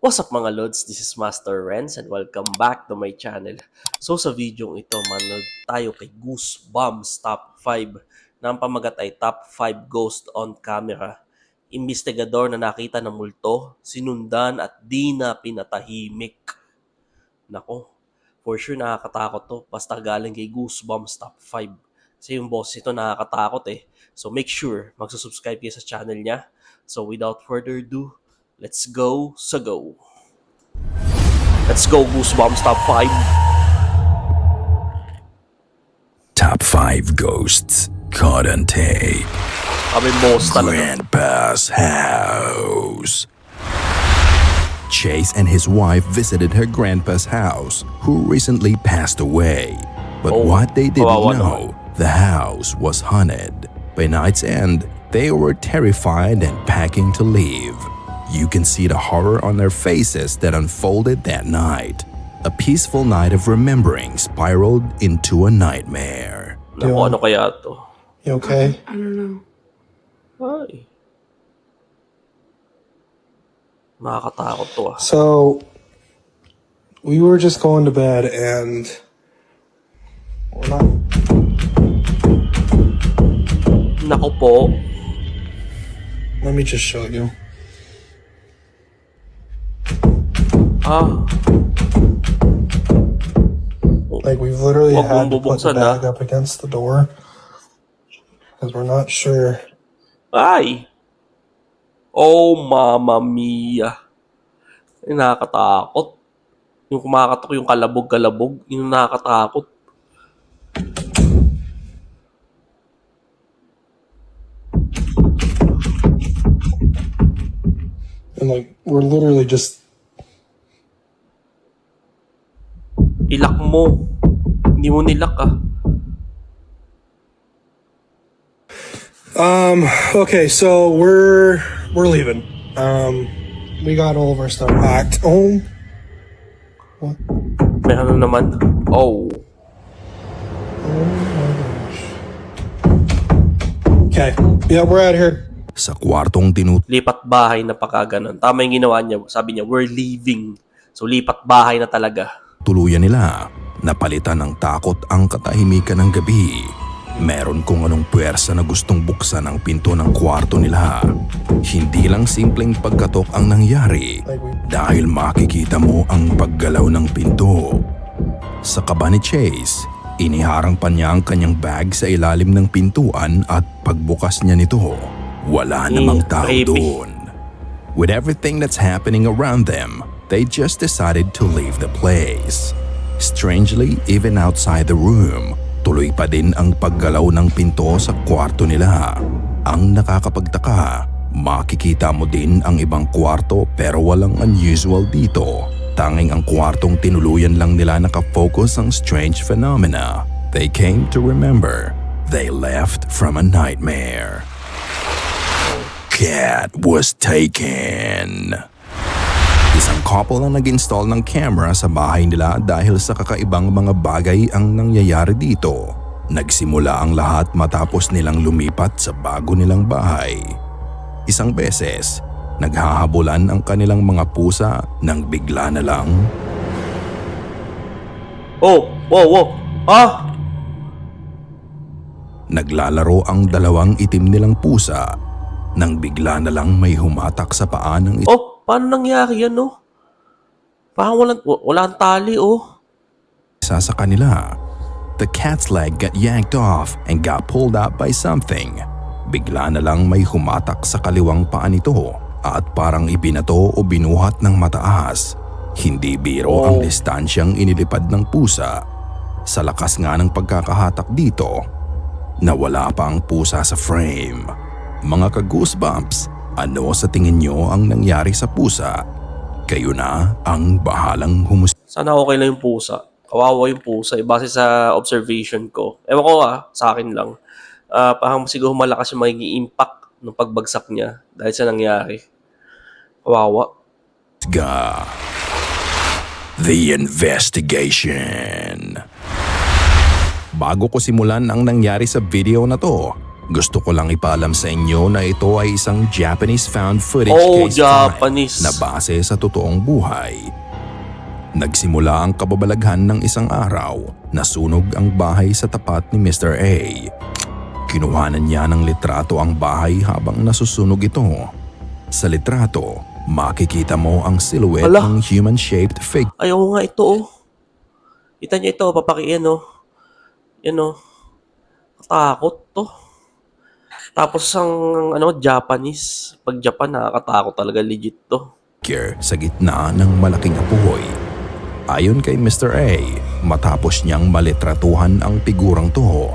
What's up mga Lods? This is Master Renz and welcome back to my channel. So sa video ito, manood tayo kay Goosebumps Top 5 na ang pamagat ay Top 5 Ghost on Camera. Investigador na nakita ng multo, sinundan at di na pinatahimik. Nako, for sure nakakatakot to basta galing kay Goosebumps Top 5. Kasi yung boss ito nakakatakot eh. So make sure magsusubscribe kayo sa channel niya. So without further ado, let's go sa go. Let's go Goosebumps Top 5. Top 5 Ghosts Caught on Tape. Kami boss talaga. Grandpa's house. Chase and his wife visited her grandpa's house, who recently passed away. But what they didn't kawawa know, the house was haunted. By night's end, they were terrified and packing to leave. You can see the horror on their faces that unfolded that night. A peaceful night of remembering spiraled into a nightmare. Naku, ano kaya to? You okay? I don't know. Ay. Nakakatakot to ah. So, we were just going to bed and we're not. Naku po. Let me just show you. Ah. Like, we've literally Wag had mong to put the bubuksan, bag up against the door because we're not sure. Ay. Oh, mama mia. Ay, nakakatakot. Yung kumakatok yung kalabog-kalabog, yung nakakatakot. And, like, we're literally just. Ilak mo. Hindi mo nilak ah. Okay, so we're leaving. We got all of our stuff packed. Oh. What? May ano naman. Oh. Okay. Yeah, we're out here. Sa kwartong Lipat bahay na pagkaganon. Tama yung ginawa niya. Sabi niya, we're leaving. So lipat bahay na talaga. tinutuluyan nila, napalitan ng takot ang katahimikan ng gabi. Meron kung anong puwersa na gustong buksan ang pinto ng kwarto nila. Hindi lang simpleng pagkatok ang nangyari dahil makikita mo ang paggalaw ng pinto. Sa kaba ni Chase, iniharang pa niya ang kanyang bag sa ilalim ng pintuan at pagbukas niya nito, wala namang tao doon. With everything that's happening around them, they just decided to leave the place. Strangely, even outside the room, tuloy pa din ang paggalaw ng pinto sa kwarto nila. Ang nakakapagtaka, makikita mo din ang ibang kwarto pero walang unusual dito. Tanging ang kwartong tinuluyan lang nila nakafocus ang strange phenomena. They came to remember. They left from a nightmare. Cat was taken. Isang couple ang nag-install ng camera sa bahay nila dahil sa kakaibang mga bagay ang nangyayari dito. Nagsimula ang lahat matapos nilang lumipat sa bago nilang bahay. Isang beses, naghahabulan ang kanilang mga pusa nang bigla na lang. Oh! Wow! Ah! Naglalaro ang dalawang itim nilang pusa nang bigla na lang may humatak sa paa ng Oh! Paano nangyari yan, no? Parang walang tali, oh. isa sa kanila. The cat's leg got yanked off and got pulled out by something. Bigla na lang may humatak sa kaliwang paa nito at parang ibinato o binuhat ng mataas. Hindi biro ang distansyang inilipad ng pusa. Sa lakas nga ng pagkakahatak dito, nawala pa ang pusa sa frame. Mga ka-goosebumps, ano sa tingin nyo ang nangyari sa pusa? Kayo na ang bahalang Sana okay lang yung pusa. Kawawa yung pusa. Base sa observation ko. Ewan ko sa akin lang. Parang siguro malakas yung magiging impact ng pagbagsak niya dahil sa nangyari. Kawawa. The investigation. Bago ko simulan ang nangyari sa video na to, Gusto ko lang ipaalam sa inyo na ito ay isang Japanese found footage Oh, case file Japanese. na base sa totoong buhay. Nagsimula ang kababalaghan ng isang araw na sunog ang bahay sa tapat ni Mr. A. Kinuhanan niya ng litrato ang bahay habang nasusunog ito. Sa litrato, makikita mo ang silhouette Ala. ng human-shaped figure. Ay, oo nga, ito oh. Kita niyo ito, papakiin oh. Yan oh. Katakot to. Tapos ang Japanese. Pag Japan, nakakatakot talaga, legit to. Sa gitna ng malaking apoy. Ayon kay Mr. A, matapos niyang malitratuhan ang figurang to,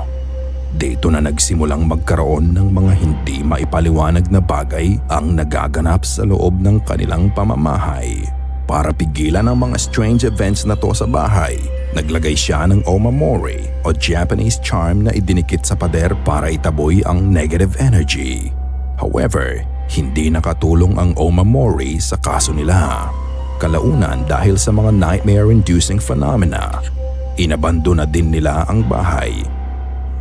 dito na nagsimulang magkaroon ng mga hindi maipaliwanag na bagay ang nagaganap sa loob ng kanilang pamamahay. Para pigilan ang mga strange events na to sa bahay, naglagay siya ng omamori o Japanese charm na idinikit sa pader para itaboy ang negative energy. However, hindi nakatulong ang omamori sa kaso nila. Kalaunan dahil sa mga nightmare-inducing phenomena, inabando na din nila ang bahay.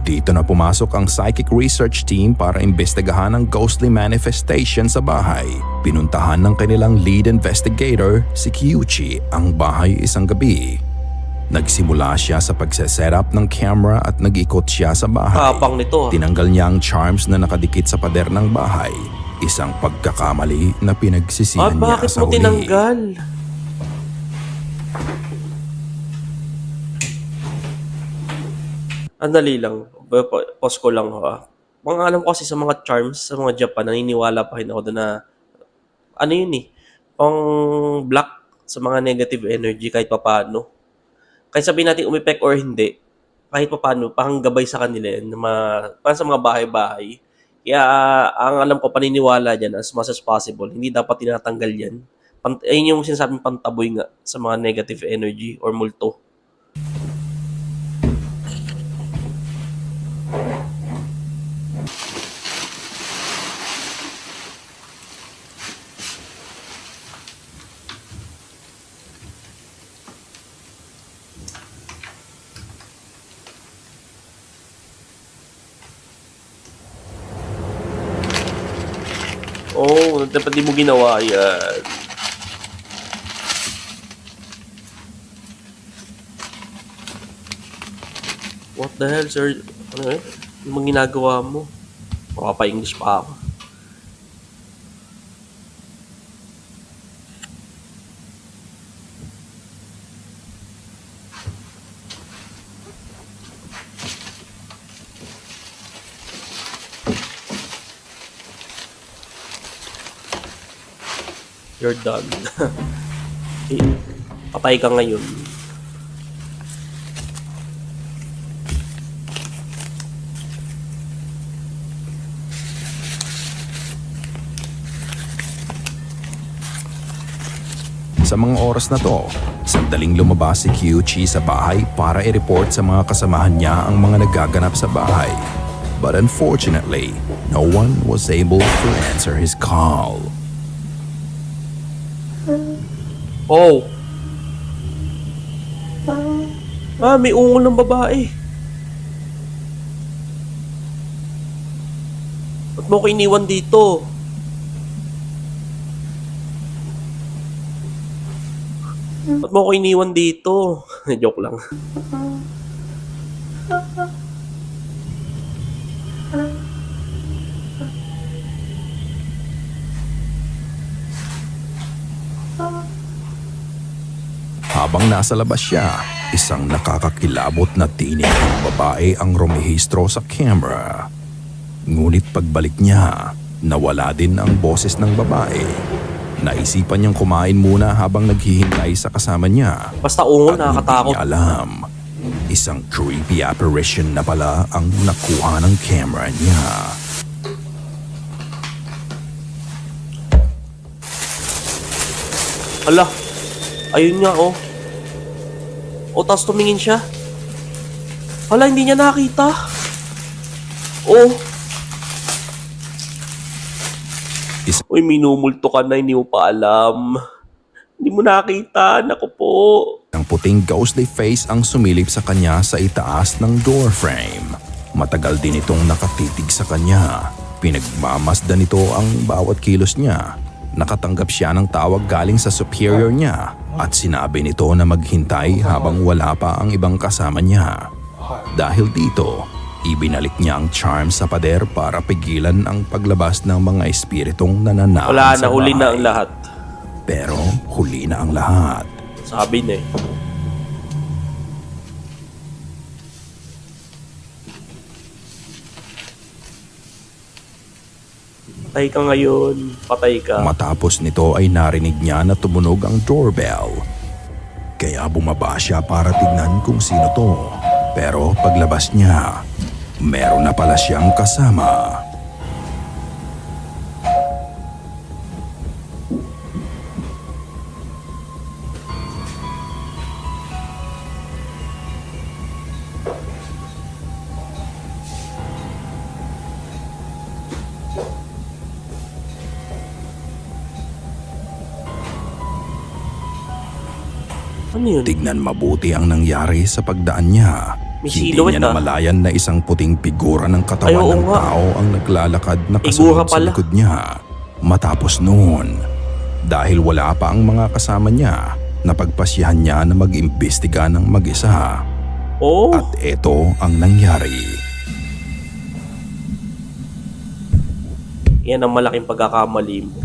Dito na pumasok ang psychic research team para imbestigahan ang ghostly manifestation sa bahay. Pinuntahan ng kanilang lead investigator, si Kyuchi, ang bahay isang gabi. Nagsimula siya sa pagse-setup ng camera at nag-ikot siya sa bahay. Tapang nito. Tinanggal niya ang charms na nakadikit sa pader ng bahay. Isang pagkakamali na pinagsisihan niya Bakit sa mo huli. tinanggal? Andali lang. Pause ko lang ha. Mga alam ko kasi sa mga charms, sa mga Japan, naniniwala pa rin ako doon na ano yun eh, pang block sa mga negative energy kahit papaano. Kahit sabihin natin umipek or hindi, kahit papaano, panggabay sa kanila yan, parang sa mga bahay-bahay. Kaya ang alam ko, paniniwala dyan as much as possible, hindi dapat tinatanggal yan. Ayun yung sinasabing pantaboy nga sa mga negative energy or multo. Oh, dapat di mo ginawa yan. What the hell, sir? Ano eh? Ano bang ginagawa mo? Makapa-English pa ako. You're done. Eh, patay ka ngayon. Sa mga oras na to, sandaling lumabas si Kyuchi sa bahay para i-report sa mga kasamahan niya ang mga nagaganap sa bahay. But unfortunately, no one was able to answer his call. Oh! May ungol ng babae. Ba't mo ko iniwan dito? Ba't mo ko iniwan dito? Joke lang. Habang nasa labas siya, isang nakakakilabot na tinig ng babae ang rumehistro sa camera. Ngunit pagbalik niya, nawala din ang boses ng babae. Naisipan niyang kumain muna habang naghihintay sa kasama niya. Basta ungol, At nakakatakot. hindi niya alam, isang creepy apparition na pala ang nakuha ng camera niya. Ala, ayun nga oh. O, tapos tumingin siya. Hala, hindi niya nakita. Oh. Uy, minumulto ka na, hindi mo pa alam. Hindi mo nakita, naku po. Ang puting ghostly face ang sumilip sa kanya sa itaas ng door frame. Matagal din itong nakatitig sa kanya. Pinagmamasdan nito ang bawat kilos niya. Nakatanggap siya ng tawag galing sa superior niya at sinabi nito na maghintay habang wala pa ang ibang kasama niya. Dahil dito, ibinalik niya ang charm sa pader para pigilan ang paglabas ng mga espiritong nananakot Wala sa na, huli na bahay. ang lahat. Pero huli na ang lahat. Sabi na eh. Patay ka ngayon. Patay ka. Matapos nito ay narinig niya na tumunog ang doorbell. Kaya bumaba siya para tignan kung sino to. Pero paglabas niya, meron na pala siyang kasama. Ano yun? Tignan mabuti ang nangyari sa pagdaan niya. May Hindi silhouette, niya namalayan na isang puting figura ng Ay, katawan oo ng nga. tao ang naglalakad na Figura kasunod sa pala. likod niya. Matapos noon, dahil wala pa ang mga kasama niya, napagpasyahan niya na mag-imbestiga ng mag-isa. Oh, At ito ang nangyari. yan ang malaking pagkakamali mo.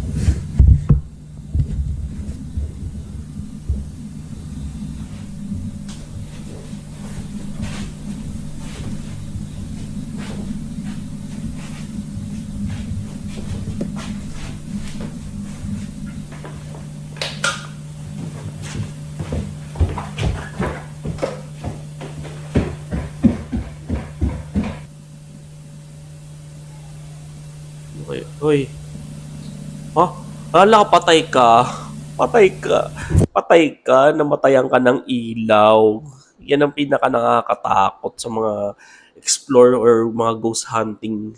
Okay. Hoy. Ha? Akala ko patay ka. Patay ka. Patay ka. Namatayan ka ng ilaw. Yan ang pinaka nakakatakot sa mga explore or mga ghost hunting.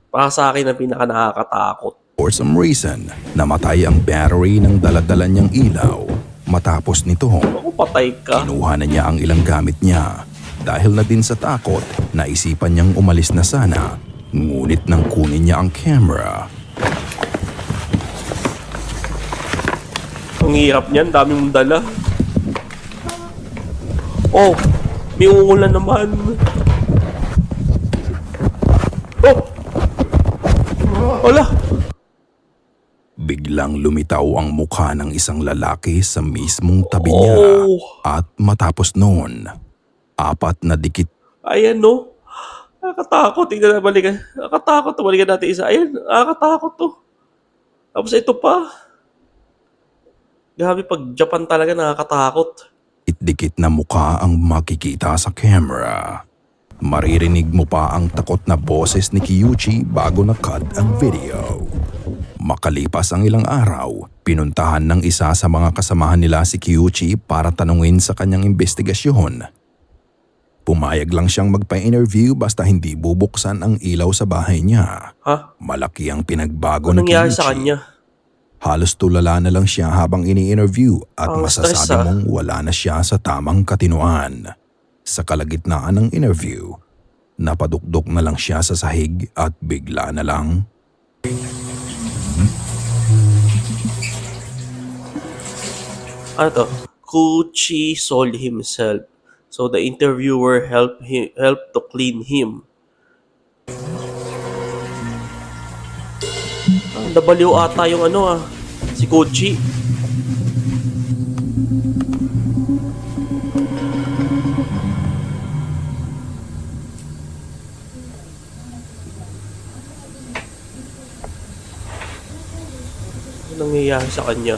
Para sa akin ang pinaka nakakatakot. For some reason, namatay ang battery ng daladala niyang ilaw. Matapos nito, Ako patay ka. kinuha na niya ang ilang gamit niya. Dahil na din sa takot, naisipan niyang umalis na sana. Ngunit nang kunin niya ang camera, Ang hirap niyan. Dami mong dala. Oh, may uulan naman. Oh! Wala! biglang lumitaw ang mukha ng isang lalaki sa mismong tabi niya. Oh! At matapos noon, 4 na dikit Ayan, no? Nakakatakot. Tingnan na balikan. Nakakatakot. Balikan natin isa. Ayan, nakakatakot to. Tapos ito pa. Grabe, pag Japan talaga nakakatakot. dikit na mukha ang makikita sa camera. Maririnig mo pa ang takot na boses ni Kiyuchi bago na-cut ang video. Makalipas ang ilang araw, pinuntahan ng isa sa mga kasamahan nila si Kiyuchi para tanungin sa kanyang investigasyon. Pumayag lang siyang magpa-interview basta hindi bubuksan ang ilaw sa bahay niya. Ha? Malaki ang pinagbago Anong ni nangyari Kiyuchi. sa kanya? Halos tulala na lang siya habang ini-interview at Ang stress, masasabi mong wala na siya sa tamang katinoan. Sa kalagitnaan ng interview, napadukdok na lang siya sa sahig at bigla na lang Ano to? Kuchi sold himself. So the interviewer helped to clean him. Nabaliw ata yung ano si Kuchi. Ano nangyayari sa kanya?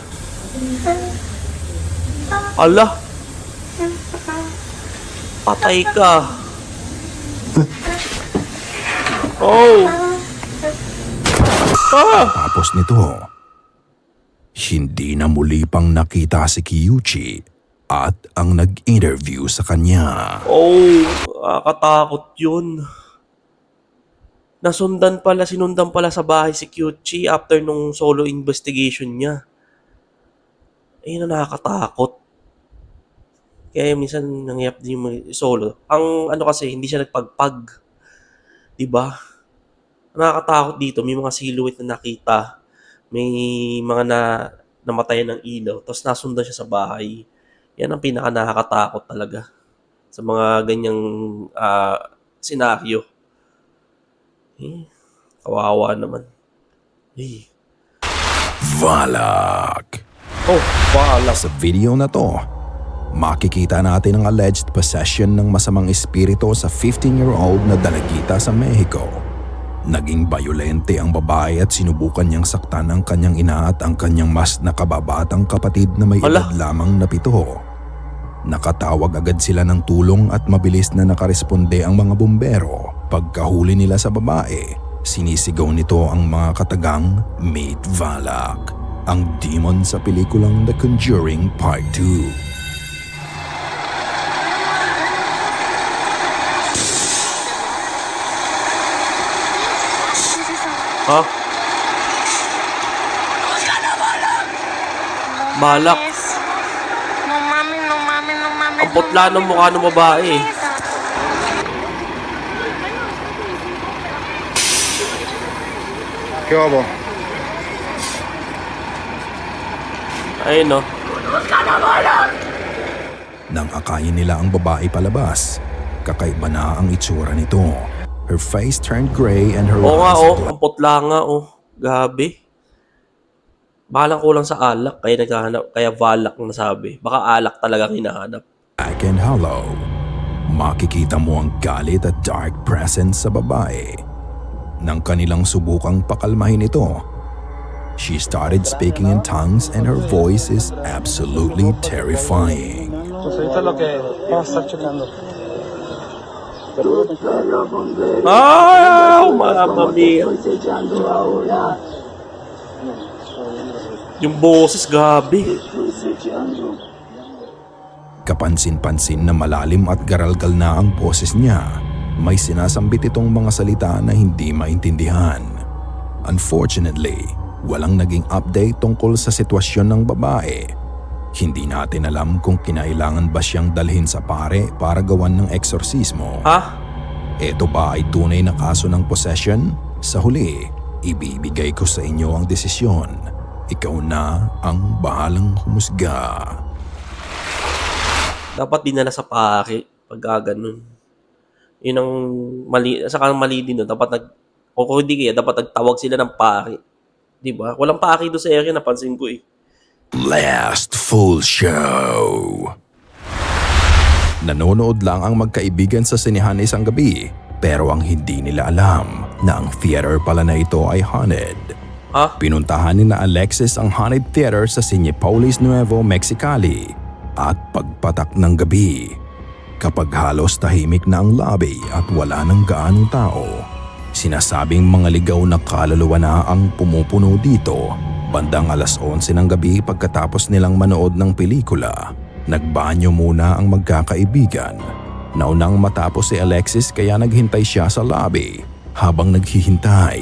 Ala! Patay ka! Oh! Ah! tapos nito. Hindi na muli pang nakita si Kiyuchi at ang nag-interview sa kanya. Oh! Nakakatakot yun. Sinundan pala sa bahay si Kyuchi after nung solo investigation niya. Ayun na nakakatakot. Kaya minsan nangyayap din yung solo. Ang ano kasi, hindi siya nagpagpag. 'Di ba? Nakakatakot dito, may mga silhouette na nakita, may mga namatayan ng ilaw, tapos nasundan siya sa bahay. Yan ang pinaka nakakatakot talaga sa mga ganyang senaryo. Eh, kawawa naman. Eh. Valak. Oh, bahala. Sa video na to, makikita natin ang alleged possession ng masamang espiritu sa 15-year-old na dalagita sa Mexico. Naging bayolente ang babae at sinubukan niyang saktan ang kanyang ina at ang kanyang mas nakababatang kapatid na may Hala. edad lamang na 7. Nakatawag agad sila ng tulong at mabilis na nakaresponde ang mga bumbero. Pagkahuli nila sa babae, sinisigaw nito ang mga katagang Meet Valak, ang demon sa pelikulang The Conjuring Part 2. Ha? Balak. No mames, no mames, no mames. Ang putla ng mukha ng babae. ¿Qué hubo? Ayun no. Nang akayin nila ang babae palabas, kakaiba na ang itsura nito. Her face turned gray and her Oo nga eyes oh, black. ang putla nga oh. Gabi. Balang kulang sa alak, kaya naghahanap, kaya valak na sabi. Baka alak talaga hinahanap. Black and hollow. Makikita mo ang galit at dark presence sa babae. Nang kanilang subukang pakalmahin ito, she started speaking in tongues and her voice is absolutely terrifying. Pues ahorita lo que vamos a estar checando. Ah, mamma mia. Yung boses, gabi. Kapansin-pansin na malalim at garalgal na ang boses niya. May sinasambit itong mga salita na hindi maintindihan. Unfortunately, walang naging update tungkol sa sitwasyon ng babae. Hindi natin alam kung kinailangan ba siyang dalhin sa pare para gawan ng eksorsismo. Ha? Ito ba ay tunay na kaso ng possession? Sa huli, ibibigay ko sa inyo ang desisyon. Ikaw na ang bahalang humusga. Dapat dinala sa pare pag ganun. Yun ang mali. Saka mali din doon. O kung hindi kaya, dapat nagtawag sila ng pare. Diba? Walang pare doon sa area, napansin ko eh. Last full show. Nanonood lang ang magkaibigan sa sinehan isang gabi, pero ang hindi nila alam na ang theater pala na ito ay haunted. Ha? Pinuntahan ni na Alexis ang haunted theater sa Cinepolis Nuevo, Mexicali at pagpatak ng gabi. Kapag halos tahimik na ang lobby at wala nang gaanong tao, sinasabing mga ligaw na kaluluwa na ang pumupuno dito. Bandang alas 11 ng gabi pagkatapos nilang manood ng pelikula, nagbanyo muna ang magkakaibigan. Naunang matapos si Alexis kaya naghintay siya sa lobby. Habang naghihintay,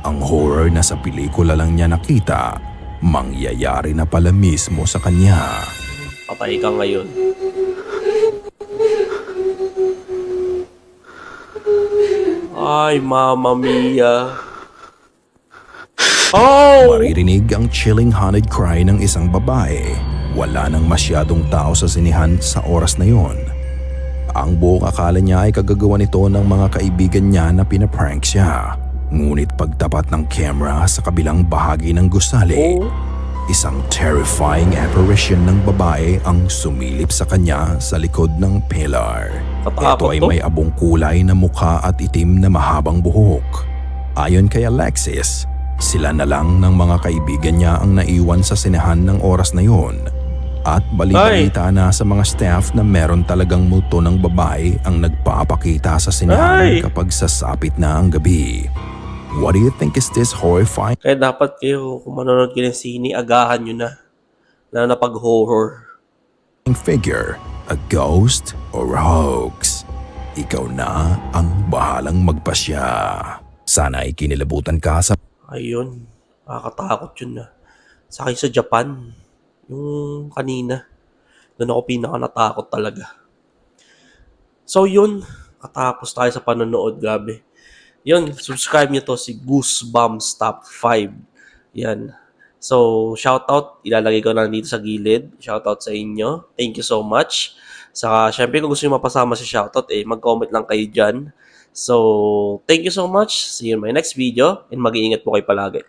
ang horror na sa pelikula lang niya nakita, mangyayari na pala mismo sa kanya. Patay ka ngayon. Ay, mamma mia. Oh! Maririnig ang chilling haunted cry ng isang babae. Wala nang masyadong tao sa sinihan sa oras na yon. Ang buong akala niya ay kagagawa nito ng mga kaibigan niya na pinaprank siya. Ngunit pagtapat ng camera sa kabilang bahagi ng gusali, isang terrifying apparition ng babae ang sumilip sa kanya sa likod ng pillar. Ito Tatakot ay to. may abong kulay na mukha at itim na mahabang buhok. Ayon kay Alexis, sila na lang ng mga kaibigan niya ang naiwan sa sinehan ng oras na yon. At balita na sa mga staff na meron talagang multo ng babae ang nagpapakita sa sinehan Ay! kapag sasapit na ang gabi. What do you think is this horrifying Kaya dapat kayo, kung manonood kayo ng sine, agahan nyo na. Lalo na pag-horror. figure? A ghost or a hoax? Ikaw na ang bahalang magpasya. Sana ay kinilabutan ka sa Ayun. Nakakatakot yun na. Sa akin sa Japan. Yung kanina. Doon ako pinaka natakot talaga. So yun. Katapos tayo sa panonood, gabi. Yun, subscribe nyo to si Goosebumps Top 5. Yan. So, shoutout. Ilalagay ko lang dito sa gilid. Shoutout sa inyo. Thank you so much. Saka, syempre, kung gusto nyo mapasama si shoutout, mag-comment lang kayo dyan. So, thank you so much. See you in my next video. And mag-iingat po kayo palagi.